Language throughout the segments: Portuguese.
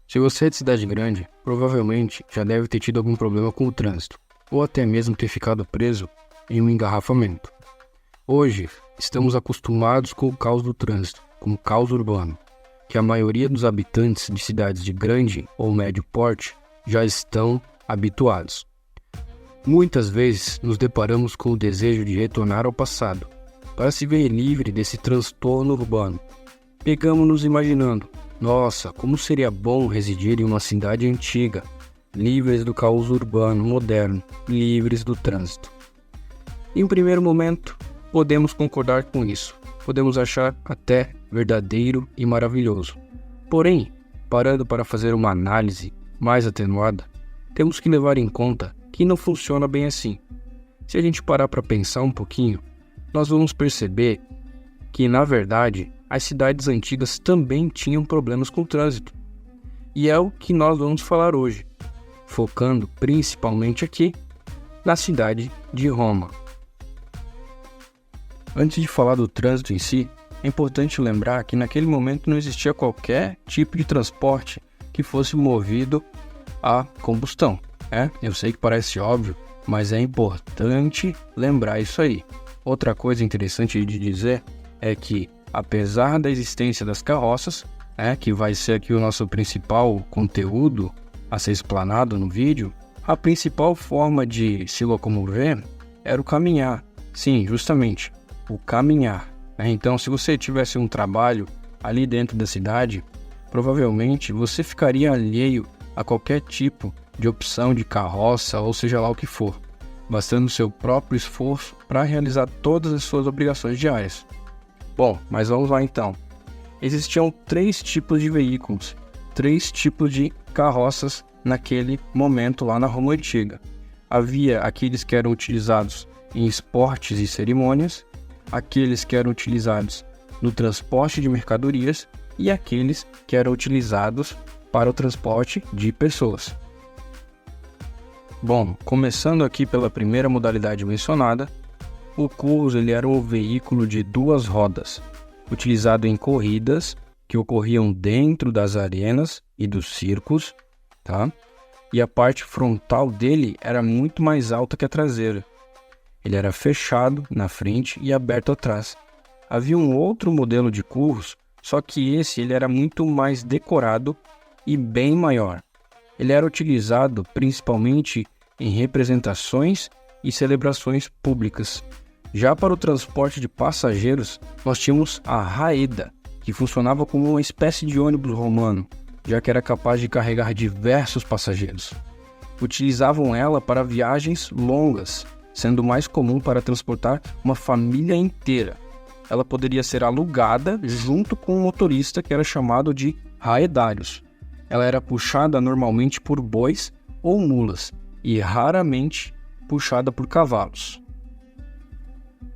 Se você é de cidade grande, provavelmente já deve ter tido algum problema com o trânsito, ou até mesmo ter ficado preso em um engarrafamento. Hoje, estamos acostumados com o caos do trânsito, com o caos urbano, que a maioria dos habitantes de cidades de grande ou médio porte já estão habituados. Muitas vezes nos deparamos com o desejo de retornar ao passado, para se ver livre desse transtorno urbano. Pegamos-nos imaginando: nossa, como seria bom residir em uma cidade antiga, livres do caos urbano moderno, livres do trânsito. Em primeiro momento, podemos concordar com isso, podemos achar até verdadeiro e maravilhoso. Porém, parando para fazer uma análise mais atenuada, temos que levar em conta que não funciona bem assim. Se a gente parar para pensar um pouquinho, nós vamos perceber que, na verdade, as cidades antigas também tinham problemas com o trânsito. E é o que nós vamos falar hoje, focando principalmente aqui na cidade de Roma. Antes de falar do trânsito em si, é importante lembrar que naquele momento não existia qualquer tipo de transporte que fosse movido a combustão. Eu sei que parece óbvio, mas é importante lembrar isso aí. Outra coisa interessante de dizer é que, apesar da existência das carroças, que vai ser aqui o nosso principal conteúdo a ser explanado no vídeo, a principal forma de se locomover era o caminhar. Sim, justamente, o caminhar. Então, se você tivesse um trabalho ali dentro da cidade, provavelmente você ficaria alheio a qualquer tipo de opção de carroça ou seja lá o que for, bastando o seu próprio esforço para realizar todas as suas obrigações diárias. Bom, mas vamos lá então. Existiam 3 tipos de veículos, 3 tipos de carroças naquele momento lá na Roma Antiga. Havia aqueles que eram utilizados em esportes e cerimônias, aqueles que eram utilizados no transporte de mercadorias e aqueles que eram utilizados para o transporte de pessoas. Bom, começando aqui pela primeira modalidade mencionada, o currus ele era um veículo de 2 rodas, utilizado em corridas que ocorriam dentro das arenas e dos circos, E a parte frontal dele era muito mais alta que a traseira. Ele era fechado na frente e aberto atrás. Havia um outro modelo de currus, só que ele era muito mais decorado e bem maior. Ele era utilizado principalmente em representações e celebrações públicas. Já para o transporte de passageiros, nós tínhamos a raeda, que funcionava como uma espécie de ônibus romano, já que era capaz de carregar diversos passageiros. Utilizavam ela para viagens longas, sendo mais comum para transportar uma família inteira. Ela poderia ser alugada junto com um motorista que era chamado de raedários. Ela era puxada normalmente por bois ou mulas e raramente puxada por cavalos.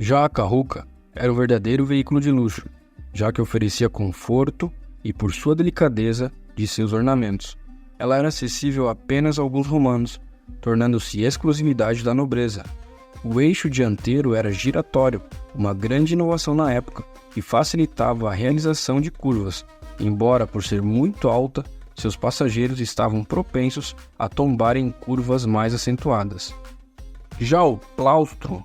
Já a carruca era um verdadeiro veículo de luxo, já que oferecia conforto e, por sua delicadeza, de seus ornamentos. Ela era acessível apenas a alguns romanos, tornando-se exclusividade da nobreza. O eixo dianteiro era giratório, uma grande inovação na época, que facilitava a realização de curvas, embora por ser muito alta, seus passageiros estavam propensos a tombar em curvas mais acentuadas. Já o plaustro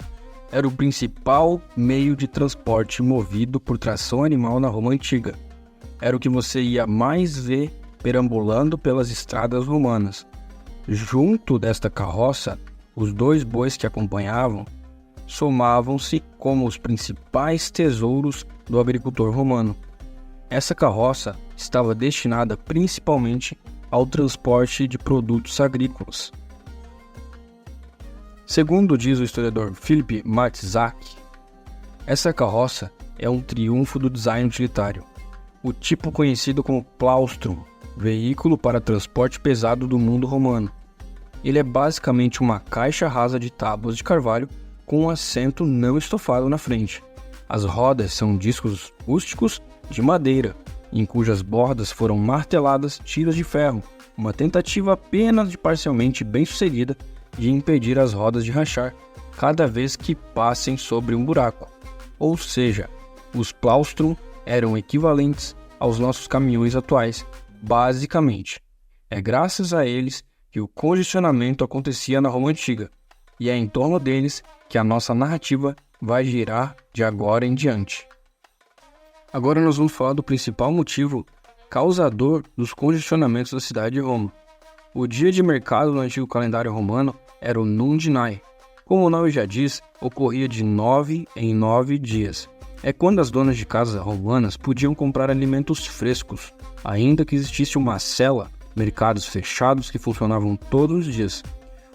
era o principal meio de transporte movido por tração animal na Roma Antiga. Era o que você ia mais ver perambulando pelas estradas romanas. Junto desta carroça, os 2 bois que acompanhavam somavam-se como os principais tesouros do agricultor romano. Essa carroça estava destinada principalmente ao transporte de produtos agrícolas. Segundo diz o historiador Philipp Matzak, essa carroça é um triunfo do design utilitário, o tipo conhecido como plaustrum, veículo para transporte pesado do mundo romano. Ele é basicamente uma caixa rasa de tábuas de carvalho com um assento não estofado na frente. As rodas são discos rústicos de madeira, em cujas bordas foram marteladas tiras de ferro, uma tentativa apenas de parcialmente bem-sucedida de impedir as rodas de rachar cada vez que passem sobre um buraco. Ou seja, os plaustrum eram equivalentes aos nossos caminhões atuais, basicamente. É graças a eles que o congestionamento acontecia na Roma Antiga, e é em torno deles que a nossa narrativa vai girar de agora em diante. Agora nós vamos falar do principal motivo causador dos congestionamentos da cidade de Roma. O dia de mercado no antigo calendário romano era o Nundinae. Como o nome já diz, ocorria de 9 em 9 dias. É quando as donas de casa romanas podiam comprar alimentos frescos, ainda que existisse uma cela, mercados fechados que funcionavam todos os dias.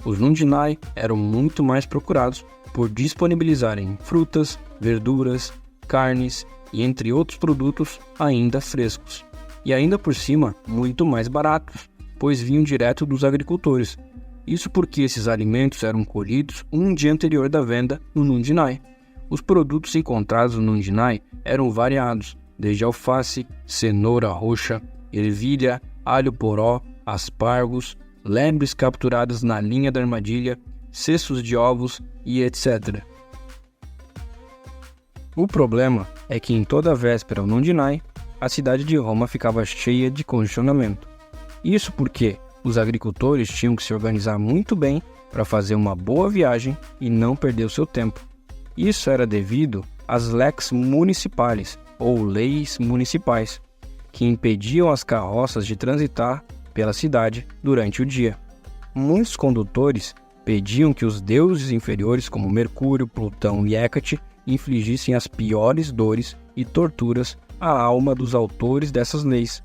Os Nundinae eram muito mais procurados por disponibilizarem frutas, verduras, carnes e entre outros produtos ainda frescos. E ainda por cima, muito mais baratos, pois vinham direto dos agricultores. Isso porque esses alimentos eram colhidos um dia anterior da venda no Nundinae. Os produtos encontrados no Nundinae eram variados, desde alface, cenoura roxa, ervilha, alho poró, aspargos, lebres capturadas na linha da armadilha, cestos de ovos e etc. O problema é que em toda a véspera ao Nundinae, a cidade de Roma ficava cheia de congestionamento. Isso porque os agricultores tinham que se organizar muito bem para fazer uma boa viagem e não perder o seu tempo. Isso era devido às lex municipales, ou leis municipais, que impediam as carroças de transitar pela cidade durante o dia. Muitos condutores pediam que os deuses inferiores como Mercúrio, Plutão e Hécate infligissem as piores dores e torturas à alma dos autores dessas leis.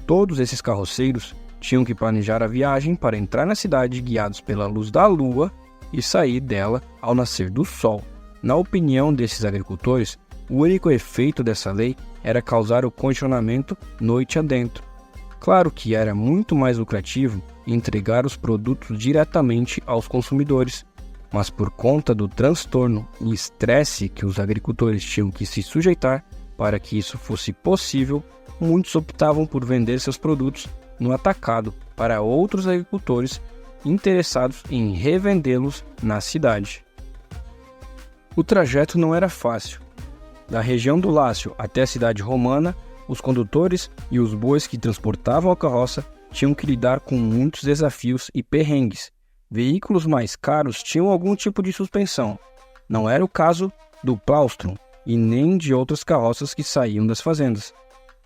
Todos esses carroceiros tinham que planejar a viagem para entrar na cidade guiados pela luz da lua e sair dela ao nascer do sol. Na opinião desses agricultores, o único efeito dessa lei era causar o congestionamento noite adentro. Claro que era muito mais lucrativo entregar os produtos diretamente aos consumidores, mas por conta do transtorno e estresse que os agricultores tinham que se sujeitar para que isso fosse possível, muitos optavam por vender seus produtos no atacado para outros agricultores interessados em revendê-los na cidade. O trajeto não era fácil. Da região do Lácio até a cidade romana, os condutores e os bois que transportavam a carroça tinham que lidar com muitos desafios e perrengues. Veículos mais caros tinham algum tipo de suspensão. Não era o caso do plaustrum e nem de outras carroças que saíam das fazendas.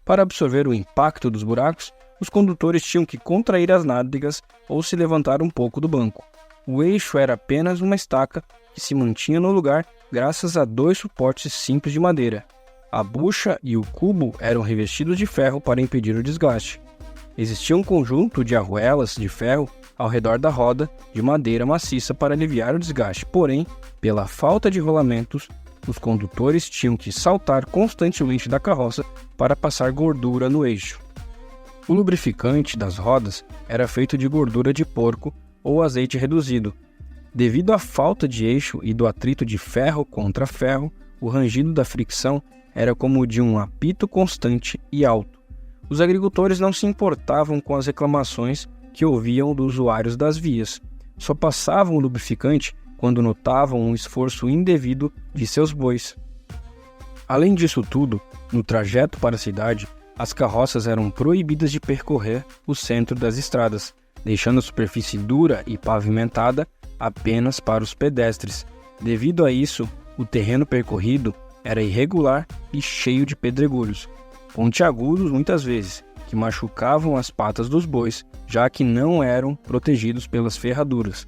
Para absorver o impacto dos buracos, os condutores tinham que contrair as nádegas ou se levantar um pouco do banco. O eixo era apenas uma estaca que se mantinha no lugar graças a 2 suportes simples de madeira. A bucha e o cubo eram revestidos de ferro para impedir o desgaste. Existia um conjunto de arruelas de ferro ao redor da roda de madeira maciça para aliviar o desgaste, porém, pela falta de rolamentos, os condutores tinham que saltar constantemente da carroça para passar gordura no eixo. O lubrificante das rodas era feito de gordura de porco ou azeite reduzido. Devido à falta de eixo e do atrito de ferro contra ferro, o rangido da fricção era como o de um apito constante e alto. Os agricultores não se importavam com as reclamações que ouviam dos usuários das vias. Só passavam o lubrificante quando notavam um esforço indevido de seus bois. Além disso tudo, no trajeto para a cidade, as carroças eram proibidas de percorrer o centro das estradas, deixando a superfície dura e pavimentada apenas para os pedestres. Devido a isso, o terreno percorrido era irregular e cheio de pedregulhos, pontiagudos muitas vezes, que machucavam as patas dos bois, já que não eram protegidos pelas ferraduras.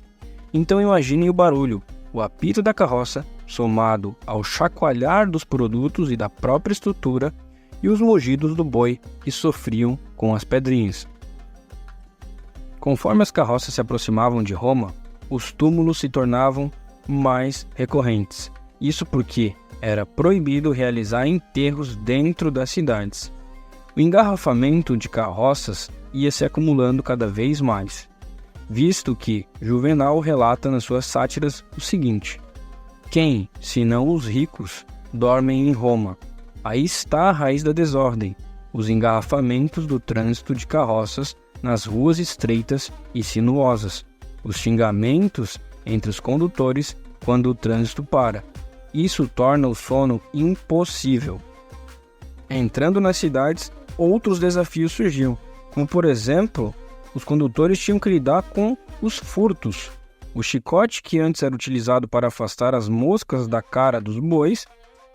Então imaginem o barulho, o apito da carroça, somado ao chacoalhar dos produtos e da própria estrutura, e os mugidos do boi que sofriam com as pedrinhas. Conforme as carroças se aproximavam de Roma, os túmulos se tornavam mais recorrentes. Isso porque era proibido realizar enterros dentro das cidades. O engarrafamento de carroças ia se acumulando cada vez mais, visto que Juvenal relata nas suas sátiras o seguinte: quem, senão os ricos, dormem em Roma? Aí está a raiz da desordem, os engarrafamentos do trânsito de carroças nas ruas estreitas e sinuosas, os xingamentos entre os condutores quando o trânsito para. Isso torna o sono impossível. Entrando nas cidades, outros desafios surgiam, como por exemplo, os condutores tinham que lidar com os furtos. O chicote, que antes era utilizado para afastar as moscas da cara dos bois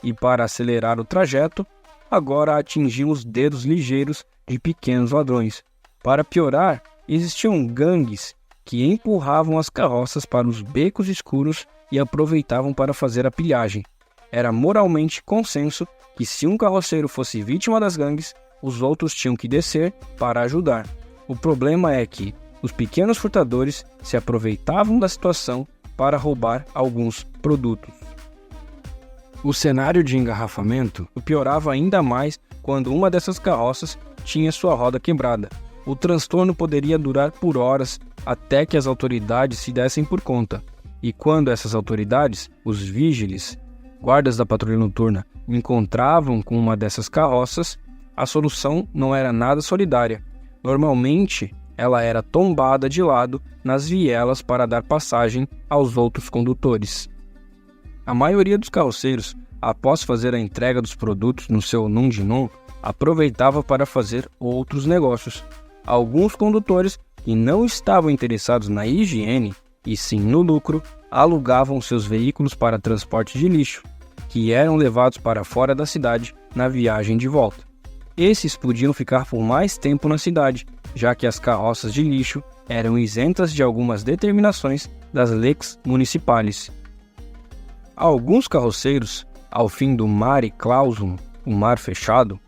e para acelerar o trajeto, agora atingia os dedos ligeiros de pequenos ladrões. Para piorar, existiam gangues que empurravam as carroças para os becos escuros e aproveitavam para fazer a pilhagem. Era moralmente consenso que se um carroceiro fosse vítima das gangues, os outros tinham que descer para ajudar. O problema é que os pequenos furtadores se aproveitavam da situação para roubar alguns produtos. O cenário de engarrafamento piorava ainda mais quando uma dessas carroças tinha sua roda quebrada. O transtorno poderia durar por horas até que as autoridades se dessem por conta. E quando essas autoridades, os vigiles, guardas da patrulha noturna, encontravam com uma dessas carroças, a solução não era nada solidária. Normalmente, ela era tombada de lado nas vielas para dar passagem aos outros condutores. A maioria dos carroceiros, após fazer a entrega dos produtos no seu num de num, aproveitava para fazer outros negócios. Alguns condutores que não estavam interessados na higiene, e sim no lucro, alugavam seus veículos para transporte de lixo, que eram levados para fora da cidade na viagem de volta. Esses podiam ficar por mais tempo na cidade, já que as carroças de lixo eram isentas de algumas determinações das leis municipais. Alguns carroceiros, ao fim do mare clausum, o mar fechado,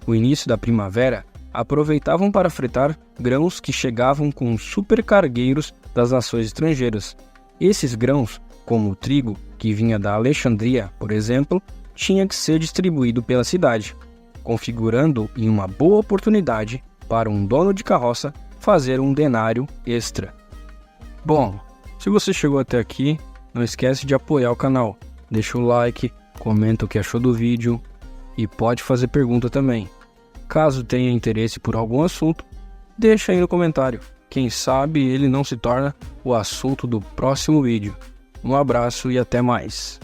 o início da primavera, aproveitavam para fretar grãos que chegavam com supercargueiros das nações estrangeiras. Esses grãos, como o trigo, que vinha da Alexandria, por exemplo, tinha que ser distribuído pela cidade, configurando em uma boa oportunidade para um dono de carroça fazer um denário extra. Bom, se você chegou até aqui, não esquece de apoiar o canal, deixa o like, comenta o que achou do vídeo e pode fazer pergunta também. Caso tenha interesse por algum assunto, deixa aí no comentário. Quem sabe ele não se torna o assunto do próximo vídeo. Um abraço e até mais.